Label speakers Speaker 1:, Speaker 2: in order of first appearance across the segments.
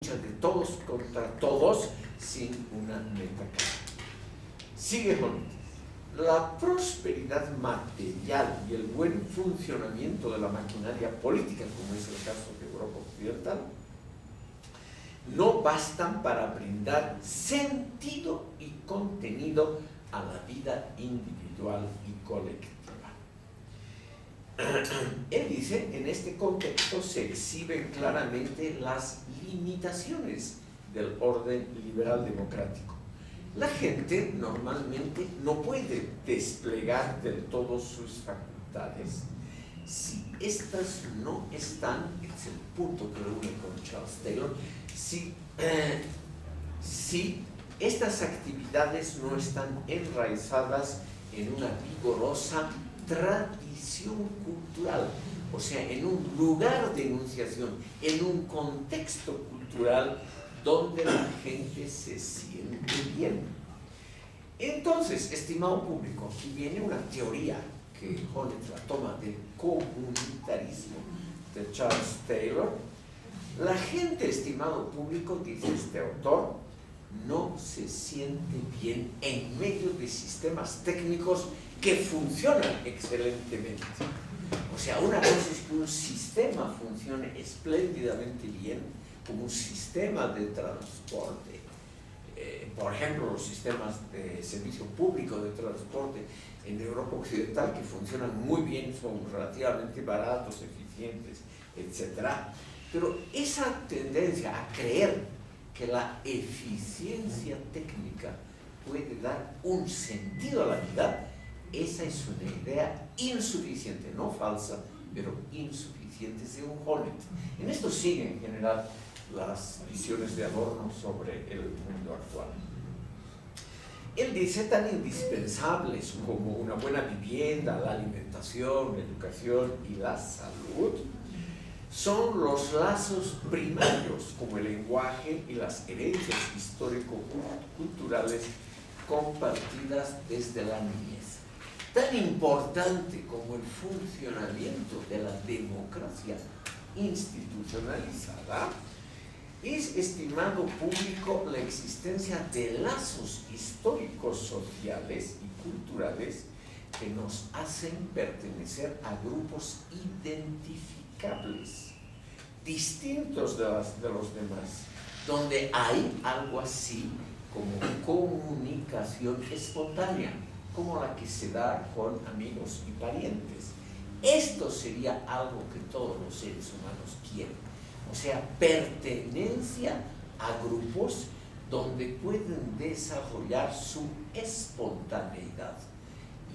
Speaker 1: de todos contra todos sin una meta clara. Sigue con la prosperidad material y el buen funcionamiento de la maquinaria política, como es el caso de Europa Occidental, no bastan para brindar sentido y contenido a la vida individual y colectiva. Él dice, en este contexto se exhiben claramente las limitaciones del orden liberal democrático. La gente normalmente no puede desplegar del todo sus facultades si estas no están, es el punto que reúne con Charles Taylor, si estas actividades no están enraizadas en una vigorosa tradición cultural, o sea, en un lugar de enunciación, en un contexto cultural donde la gente se siente bien. Entonces, estimado público, aquí viene una teoría que Honneth la toma del comunitarismo de Charles Taylor. La gente, estimado público, dice este autor, no se siente bien en medio de sistemas técnicos que funcionan excelentemente. O sea, una cosa es que un sistema funcione espléndidamente bien, como un sistema de transporte. Por ejemplo, los sistemas de servicio público de transporte en Europa Occidental, que funcionan muy bien, son relativamente baratos, eficientes, etc. Pero esa tendencia a creer que la eficiencia técnica puede dar un sentido a la vida, esa es una idea insuficiente, no falsa, pero insuficiente según Honneth. En esto siguen en general las visiones de Adorno sobre el mundo actual. Él dice tan indispensables como una buena vivienda, la alimentación, la educación y la salud son los lazos primarios como el lenguaje y las herencias histórico-culturales compartidas desde la niñez. Tan importante como el funcionamiento de la democracia institucionalizada es, estimado público, la existencia de lazos históricos, sociales y culturales que nos hacen pertenecer a grupos identificables, distintos de los demás, donde hay algo así como comunicación espontánea, como la que se da con amigos y parientes. Esto sería algo que todos los seres humanos quieren. O sea, pertenencia a grupos donde pueden desarrollar su espontaneidad.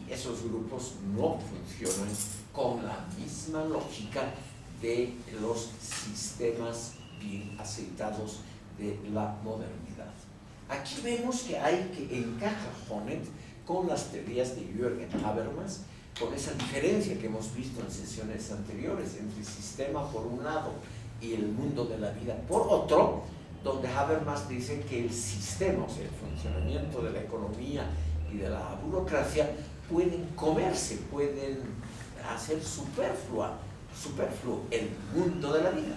Speaker 1: Y esos grupos no funcionan con la misma lógica de los sistemas bien aceitados de la modernidad. Aquí vemos que encaja Honneth con las teorías de Jürgen Habermas, con esa diferencia que hemos visto en sesiones anteriores entre el sistema por un lado y el mundo de la vida por otro, donde Habermas dice que el sistema, o sea, el funcionamiento de la economía y de la burocracia, pueden comerse, pueden hacer superfluo el mundo de la vida,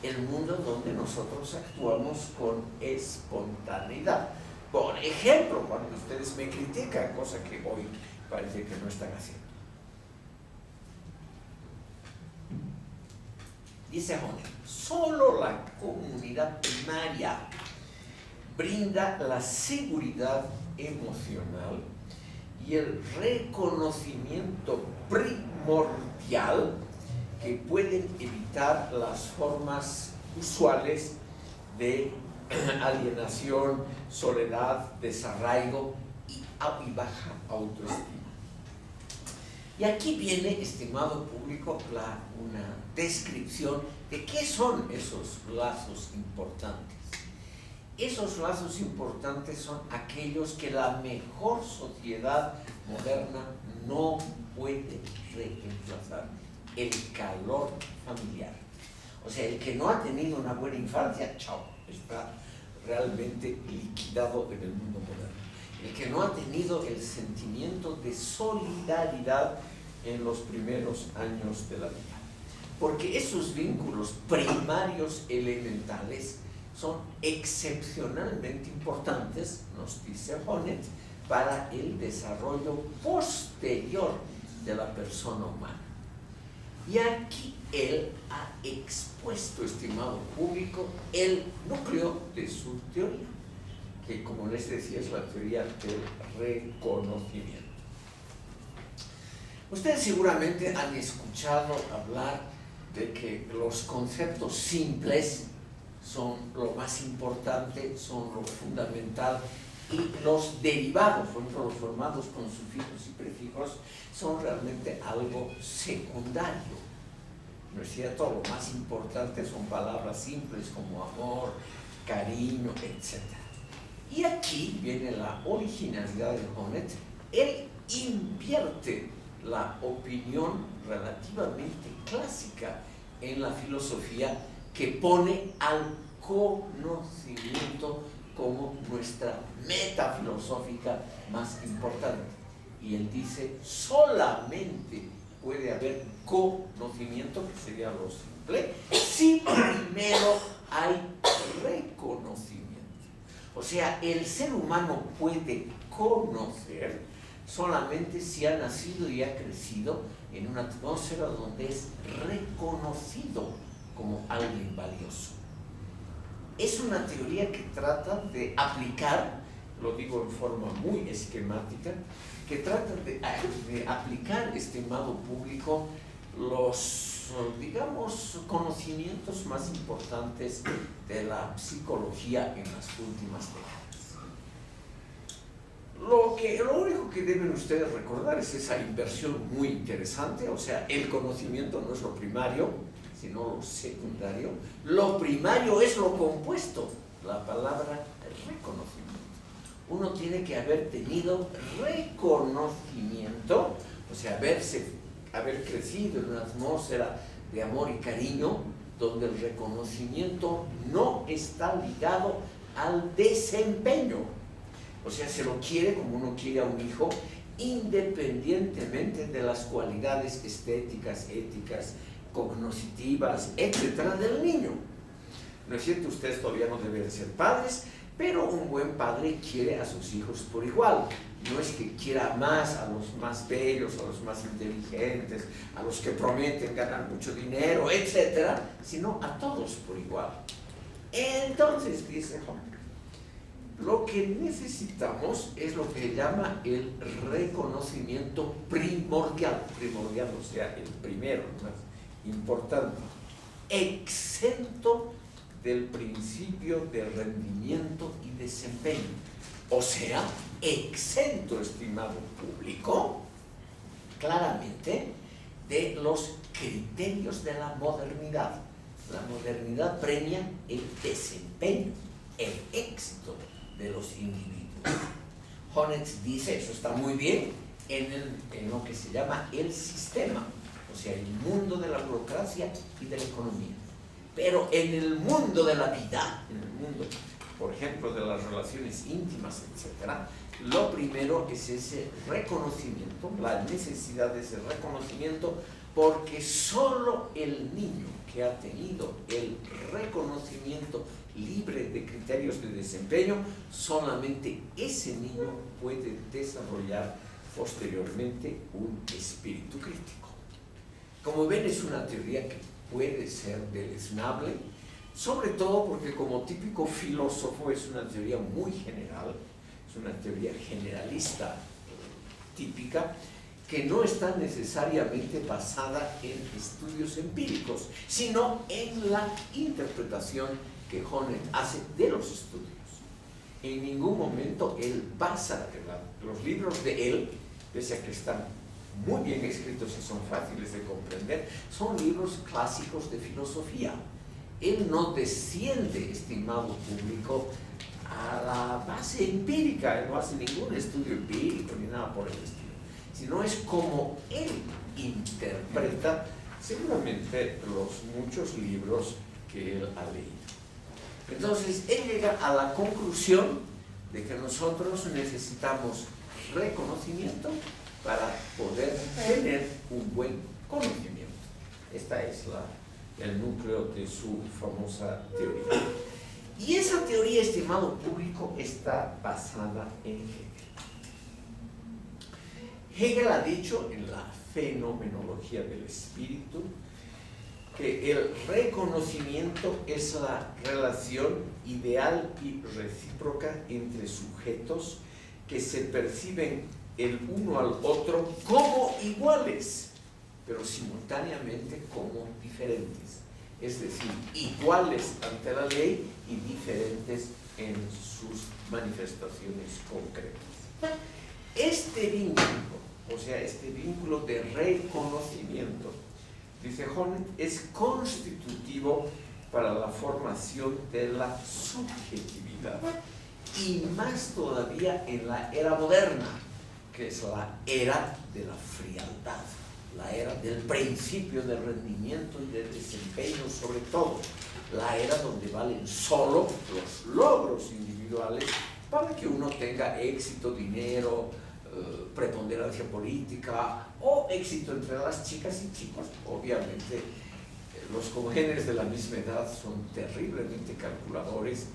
Speaker 1: el mundo donde nosotros actuamos con espontaneidad. Por ejemplo, cuando ustedes me critican, cosa que hoy parece que no están haciendo. Dice Honneth, solo la comunidad primaria brinda la seguridad emocional y el reconocimiento primordial que pueden evitar las formas usuales de alienación, soledad, desarraigo y baja autoestima. Y aquí viene, estimado público, una descripción de qué son esos lazos importantes. Esos lazos importantes son aquellos que la mejor sociedad moderna no puede reemplazar. El calor familiar. O sea, el que no ha tenido una buena infancia, chao, está realmente liquidado en el mundo moderno. El que no ha tenido el sentimiento de solidaridad en los primeros años de la vida. Porque esos vínculos primarios elementales son excepcionalmente importantes, nos dice Honneth, para el desarrollo posterior de la persona humana. Y aquí él ha expuesto, estimado público, el núcleo de su teoría, que como les decía es la teoría del reconocimiento. Ustedes seguramente han escuchado hablar de que los conceptos simples son lo más importante, son lo fundamental, y los derivados, por ejemplo, los formados con sufijos y prefijos, son realmente algo secundario. ¿No es cierto? Lo más importante son palabras simples como amor, cariño, etc. Y aquí viene la originalidad de Honneth. Él invierte la opinión relativamente clásica en la filosofía, que pone al conocimiento como nuestra meta filosófica más importante. Y él dice, solamente puede haber conocimiento, que sería lo simple, si primero hay reconocimiento. O sea, el ser humano puede conocer solamente si ha nacido y ha crecido en una atmósfera donde es reconocido como alguien valioso. Es una teoría que trata de aplicar, lo digo en forma muy esquemática, que trata de aplicar, estimado público, los, digamos, conocimientos más importantes de la psicología en las últimas décadas. Lo único que deben ustedes recordar es esa inversión muy interesante, o sea, el conocimiento no es lo primario, sino lo secundario. Lo primario es lo compuesto, la palabra reconocimiento. Uno tiene que haber tenido reconocimiento, o sea, haber crecido en una atmósfera de amor y cariño, donde el reconocimiento no está ligado al desempeño. O sea, se lo quiere como uno quiere a un hijo, independientemente de las cualidades estéticas, éticas, cognitivas, etcétera, del niño. ¿No es cierto? Ustedes todavía no deben ser padres, pero un buen padre quiere a sus hijos por igual. No es que quiera más a los más bellos, a los más inteligentes, a los que prometen ganar mucho dinero, etcétera, sino a todos por igual. Entonces, dice Honneth, lo que necesitamos es lo que llama el reconocimiento primordial, o sea, el primero, más importante, exento del principio de rendimiento y desempeño, o sea, exento, estimado público, claramente de los criterios de la modernidad. La modernidad premia el desempeño, el éxito de los individuos. Honneth dice, eso está muy bien, en lo que se llama el sistema, o sea, el mundo de la burocracia y de la economía. Pero en el mundo de la vida, en el mundo, por ejemplo, de las relaciones íntimas, etc., lo primero es ese reconocimiento, la necesidad de ese reconocimiento, porque solo el niño que ha tenido el reconocimiento libre de criterios de desempeño, solamente ese niño puede desarrollar posteriormente un espíritu crítico. Como ven, es una teoría que puede ser deleznable, sobre todo porque como típico filósofo es una teoría muy general, es una teoría generalista típica, que no está necesariamente basada en estudios empíricos, sino en la interpretación que Honneth hace de los estudios. En ningún momento él basa los libros de él, pese a que están muy bien escritos y son fáciles de comprender, son libros clásicos de filosofía. Él no desciende, estimado público, a la base empírica, él no hace ningún estudio empírico ni nada por el estilo, sino es como él interpreta seguramente los muchos libros que él ha leído. Entonces, él llega a la conclusión de que nosotros necesitamos reconocimiento para poder tener un buen conocimiento. Esta es el núcleo de su famosa teoría. Y esa teoría, estimado público, está basada en Hegel. Hegel ha dicho en la fenomenología del espíritu que el reconocimiento es la relación ideal y recíproca entre sujetos que se perciben el uno al otro como iguales, pero simultáneamente como diferentes. Es decir, iguales ante la ley y diferentes en sus manifestaciones concretas. Este vínculo, o sea, este vínculo de reconocimiento, dice Honneth, es constitutivo para la formación de la subjetividad, y más todavía en la era moderna, que es la era de la frialdad, la era del principio de rendimiento y de desempeño sobre todo, la era donde valen solo los logros individuales para que uno tenga éxito, dinero, preponderancia política o éxito entre las chicas y chicos. Obviamente los congéneres de la misma edad son terriblemente calculadores.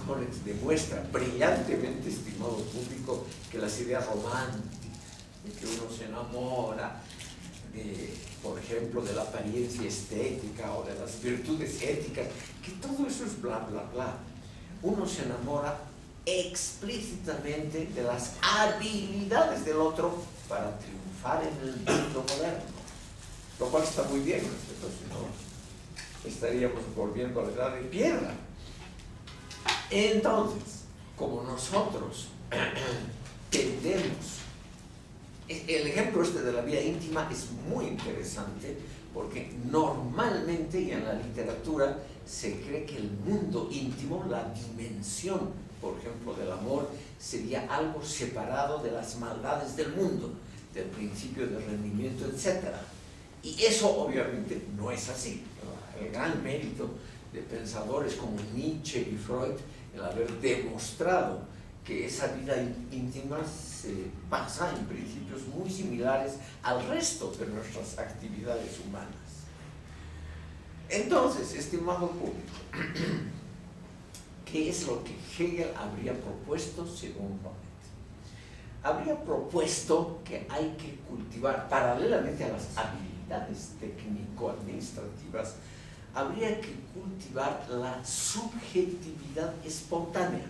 Speaker 1: Honneth demuestra brillantemente, estimado público, que las ideas románticas, de que uno se enamora, por ejemplo, de la apariencia estética o de las virtudes éticas, que todo eso es bla, bla, bla. Uno se enamora explícitamente de las habilidades del otro para triunfar en el mundo moderno, lo cual está muy bien, ¿no? Si no, estaríamos volviendo a la edad de piedra. Entonces, como nosotros tendemos, el ejemplo este de la vida íntima es muy interesante, porque normalmente y en la literatura se cree que el mundo íntimo, la dimensión, por ejemplo, del amor, sería algo separado de las maldades del mundo, del principio de rendimiento, etc. Y eso obviamente no es así. El gran mérito de pensadores como Nietzsche y Freud, el haber demostrado que esa vida íntima se basa en principios muy similares al resto de nuestras actividades humanas. Entonces, estimado público, ¿qué es lo que Hegel habría propuesto según Honneth? Habría propuesto que hay que cultivar, paralelamente a las habilidades técnico-administrativas, habría que cultivar la subjetividad espontánea.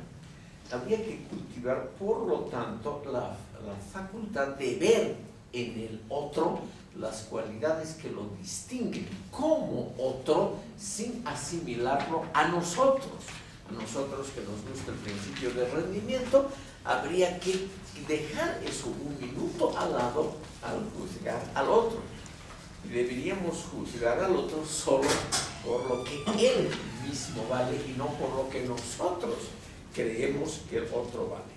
Speaker 1: Habría que cultivar, por lo tanto, la facultad de ver en el otro las cualidades que lo distinguen como otro sin asimilarlo a nosotros. A nosotros que nos gusta el principio de rendimiento, habría que dejar eso un minuto al lado al juzgar al otro. Y deberíamos juzgar al otro solo por lo que él mismo vale y no por lo que nosotros creemos que el otro vale.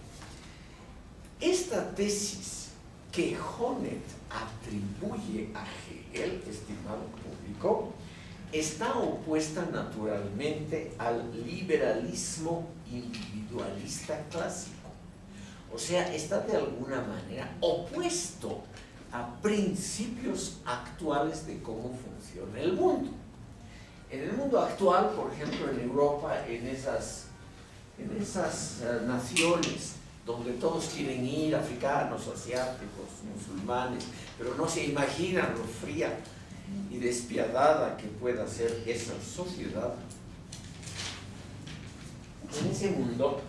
Speaker 1: Esta tesis que Honneth atribuye a Hegel, estimado público, está opuesta naturalmente al liberalismo individualista clásico. O sea, está de alguna manera opuesto a principios actuales de cómo funciona el mundo. En el mundo actual, por ejemplo, en Europa, en esas naciones donde todos quieren ir, africanos, asiáticos, musulmanes, pero no se imaginan lo fría y despiadada que pueda ser esa sociedad. En ese mundo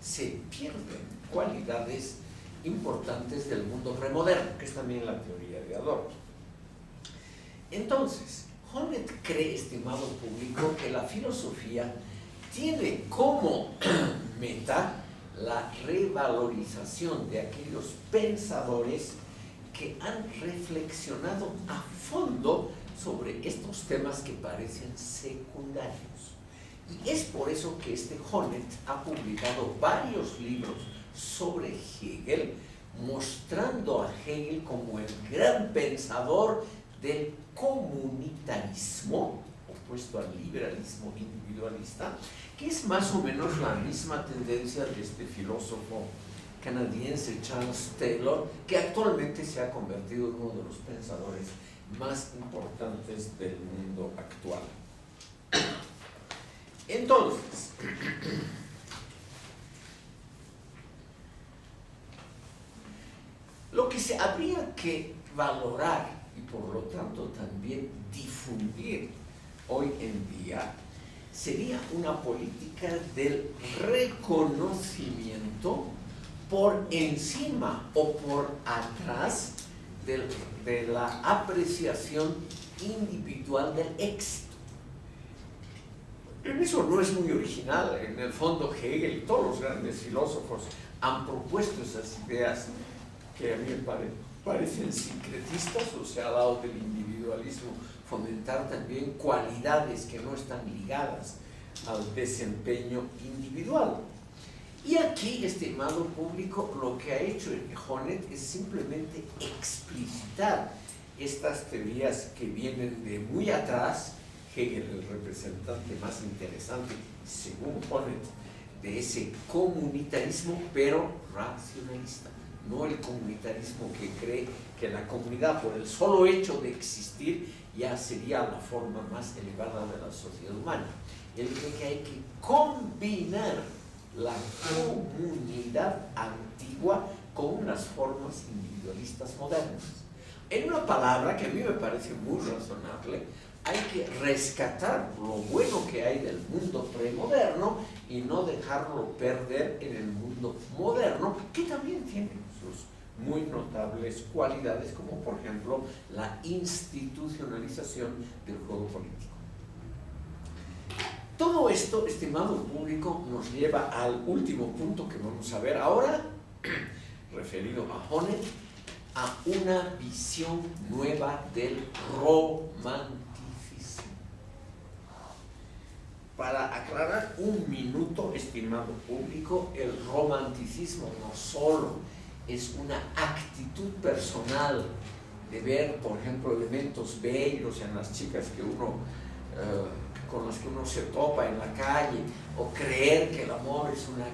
Speaker 1: se pierden cualidades importantes del mundo premoderno, que es también la teoría de Adorno. Entonces, Honneth cree, estimado público, que la filosofía tiene como meta la revalorización de aquellos pensadores que han reflexionado a fondo sobre estos temas que parecen secundarios. Y es por eso que Honneth ha publicado varios libros sobre Hegel, mostrando a Hegel como el gran pensador del comunitarismo, opuesto al liberalismo individualista, que es más o menos la misma tendencia de este filósofo canadiense Charles Taylor, que actualmente se ha convertido en uno de los pensadores más importantes del mundo actual. Entonces, lo que se habría que valorar y por lo tanto también difundir hoy en día sería una política del reconocimiento por encima o por atrás de la apreciación individual del éxito. Eso no es muy original. En el fondo, Hegel y todos los grandes filósofos han propuesto esas ideas que a mí me parecen sincretistas, o sea, al lado del individualismo, fomentar también cualidades que no están ligadas al desempeño individual. Y aquí, estimado público, lo que ha hecho Honneth es simplemente explicitar estas teorías que vienen de muy atrás. Hegel, el representante más interesante, según Honneth, de ese comunitarismo, pero racionalista. No el comunitarismo que cree que la comunidad, por el solo hecho de existir, ya sería la forma más elevada de la sociedad humana. Él cree que hay que combinar la comunidad antigua con unas formas individualistas modernas. En una palabra que a mí me parece muy razonable, hay que rescatar lo bueno que hay del mundo premoderno y no dejarlo perder en el mundo moderno, que también tiene sus muy notables cualidades, como por ejemplo la institucionalización del juego político. Todo esto, estimado público, nos lleva al último punto que vamos a ver ahora, referido a Honneth, a una visión nueva del romanticismo. Para aclarar un minuto, estimado público, el romanticismo no solo es una actitud personal de ver, por ejemplo, elementos bellos en las chicas que con las que uno se topa en la calle, o creer que el amor es una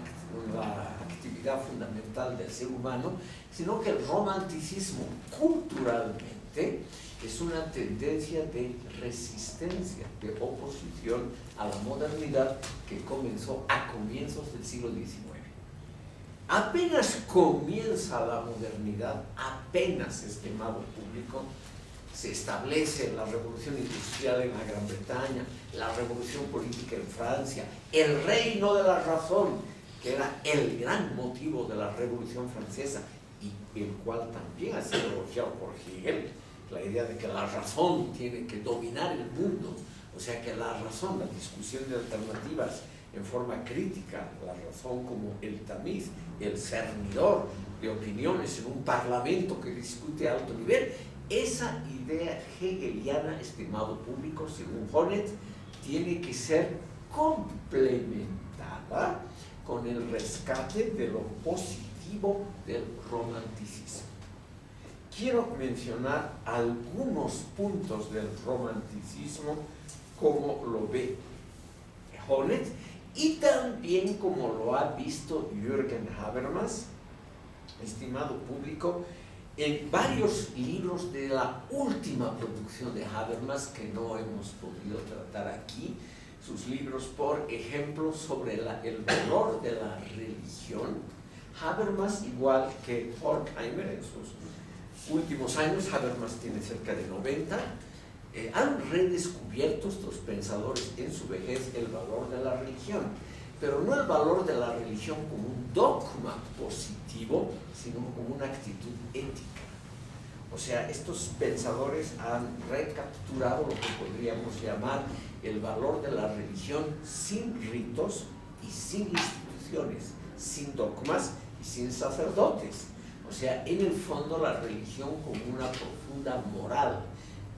Speaker 1: actividad fundamental del ser humano, sino que el romanticismo culturalmente es una tendencia de resistencia, de oposición a la modernidad que comenzó a comienzos del siglo XIX. Apenas comienza la modernidad, apenas, estimado público, se establece la revolución industrial en la Gran Bretaña, la revolución política en Francia, el reino de la razón, que era el gran motivo de la revolución francesa y el cual también ha sido elogiado por Hegel, la idea de que la razón tiene que dominar el mundo, o sea que la razón, la discusión de alternativas en forma crítica, la razón como el tamiz, el cernidor de opiniones en un parlamento que discute a alto nivel. Esa idea hegeliana, estimado público, según Honneth, tiene que ser complementada con el rescate de lo positivo del romanticismo. Quiero mencionar algunos puntos del romanticismo como lo ve Honneth y también como lo ha visto Jürgen Habermas, estimado público, en varios libros de la última producción de Habermas que no hemos podido tratar aquí. Sus libros, por ejemplo, sobre el valor de la religión. Habermas, igual que Horkheimer en sus últimos años, Habermas tiene cerca de 90, han redescubierto estos pensadores en su vejez el valor de la religión, pero no el valor de la religión como un dogma positivo, sino como una actitud ética. O sea, estos pensadores han recapturado lo que podríamos llamar el valor de la religión sin ritos y sin instituciones, sin dogmas y sin sacerdotes. O sea, en el fondo la religión como una profunda moral,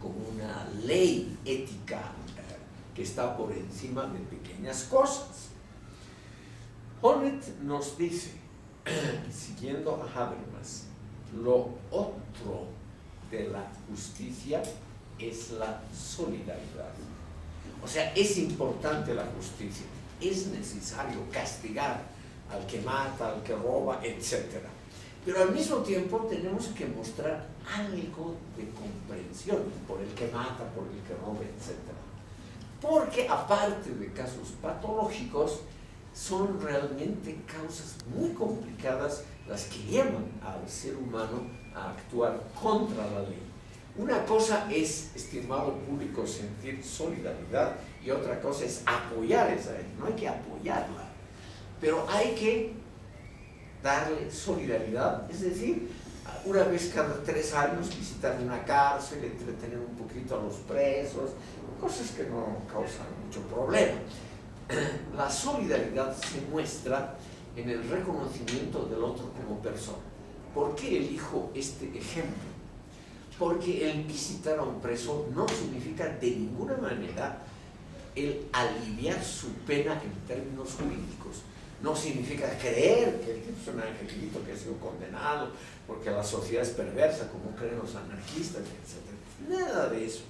Speaker 1: como una ley ética que está por encima de pequeñas cosas. Honneth nos dice, siguiendo a Habermas, lo otro de la justicia es la solidaridad. O sea, es importante la justicia, es necesario castigar al que mata, al que roba, etc. Pero al mismo tiempo tenemos que mostrar algo de comprensión por el que mata, por el que roba, etc. porque aparte de casos patológicos, son realmente causas muy complicadas las que llevan al ser humano a actuar contra la ley. Una cosa es, estimado público, sentir solidaridad y otra cosa es apoyar esa ley. No hay que apoyarla, pero hay que darle solidaridad, es decir, una vez cada 3 años visitar una cárcel, entretener un poquito a los presos, cosas que no causan mucho problema. La solidaridad se muestra en el reconocimiento del otro como persona. ¿Por qué elijo este ejemplo? Porque el visitar a un preso no significa de ninguna manera el aliviar su pena en términos jurídicos. No significa creer que el tipo es un angelito que ha sido condenado porque la sociedad es perversa, como creen los anarquistas, etc. Nada de eso.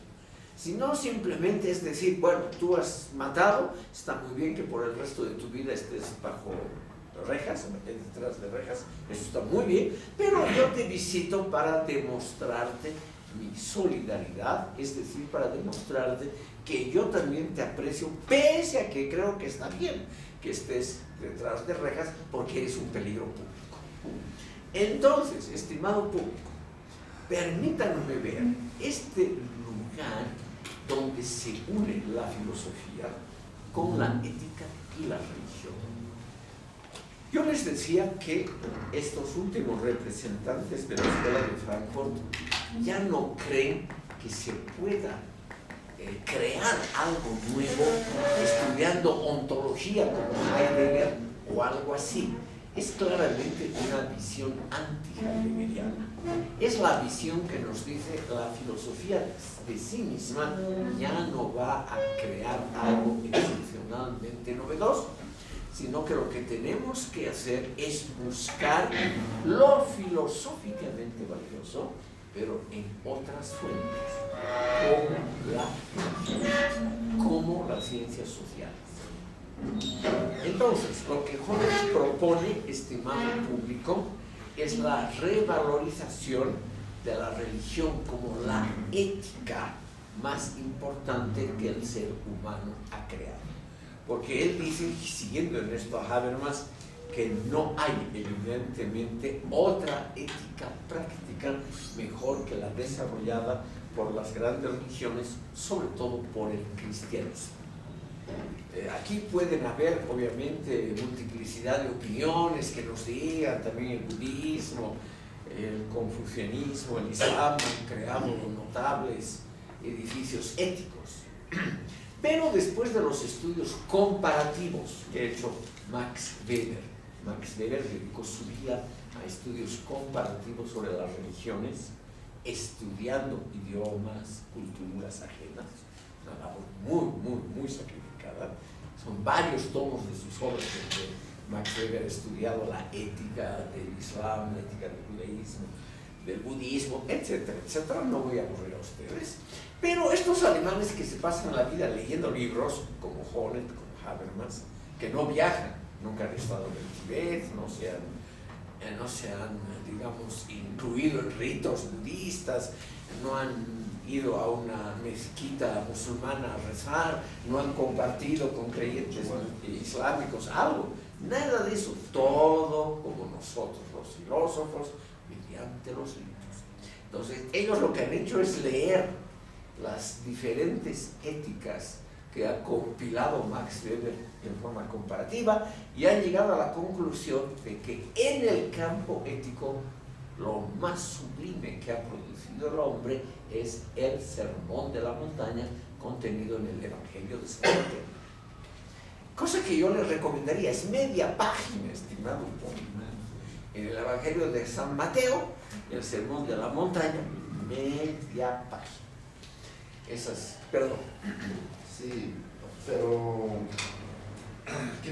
Speaker 1: Sino simplemente es decir, bueno, tú has matado, está muy bien que por el resto de tu vida estés bajo rejas, detrás de rejas, eso está muy bien, pero yo te visito para demostrarte mi solidaridad, es decir, para demostrarte que yo también te aprecio, pese a que creo que está bien que estés detrás de rejas, porque eres un peligro público. Entonces, estimado público, permítanme ver este lugar donde se une la filosofía con la ética y la religión. Yo les decía que estos últimos representantes de la Escuela de Frankfurt ya no creen que se pueda crear algo nuevo estudiando ontología como Heidegger o algo así. Es claramente una visión anti-heideggeriana. Es la visión que nos dice la filosofía de sí misma ya no va a crear algo excepcionalmente novedoso, sino que lo que tenemos que hacer es buscar lo filosóficamente valioso, pero en otras fuentes, como las ciencias sociales. Entonces, lo que Hobbes propone, estimado público, es la revalorización de la religión como la ética más importante que el ser humano ha creado. Porque él dice, siguiendo en esto a Habermas, que no hay evidentemente otra ética práctica mejor que la desarrollada por las grandes religiones, sobre todo por el cristianismo. Aquí pueden haber obviamente multiplicidad de opiniones que nos digan, también el budismo, el confucianismo, el islam han creado notables edificios éticos. Pero después de los estudios comparativos que ha hecho Max Weber dedicó su vida a estudios comparativos sobre las religiones, estudiando idiomas, culturas ajenas, una labor muy sacrificada. Son varios tomos de sus obras donde Max Weber ha estudiado la ética del islam, la ética del judaísmo, del budismo, etcétera, etcétera. No voy a aburrir a ustedes. Pero estos alemanes que se pasan la vida leyendo libros, como Honneth, como Habermas, que no viajan, nunca han estado en el Tibet, no se han, digamos, incluido en ritos budistas, no han ido a una mezquita musulmana a rezar, no han compartido con creyentes islámicos algo, nada de eso, todo como nosotros los filósofos, mediante los libros. Entonces, ellos lo que han hecho es leer las diferentes éticas que ha compilado Max Weber en forma comparativa y han llegado a la conclusión de que en el campo ético lo más sublime que ha producido el hombre es el Sermón de la Montaña contenido en el Evangelio de San Mateo. Cosa que yo les recomendaría, es media página, estimado público. En el Evangelio de San Mateo, el Sermón de la Montaña, media página. Esas, perdón.
Speaker 2: Sí, pero ¿qué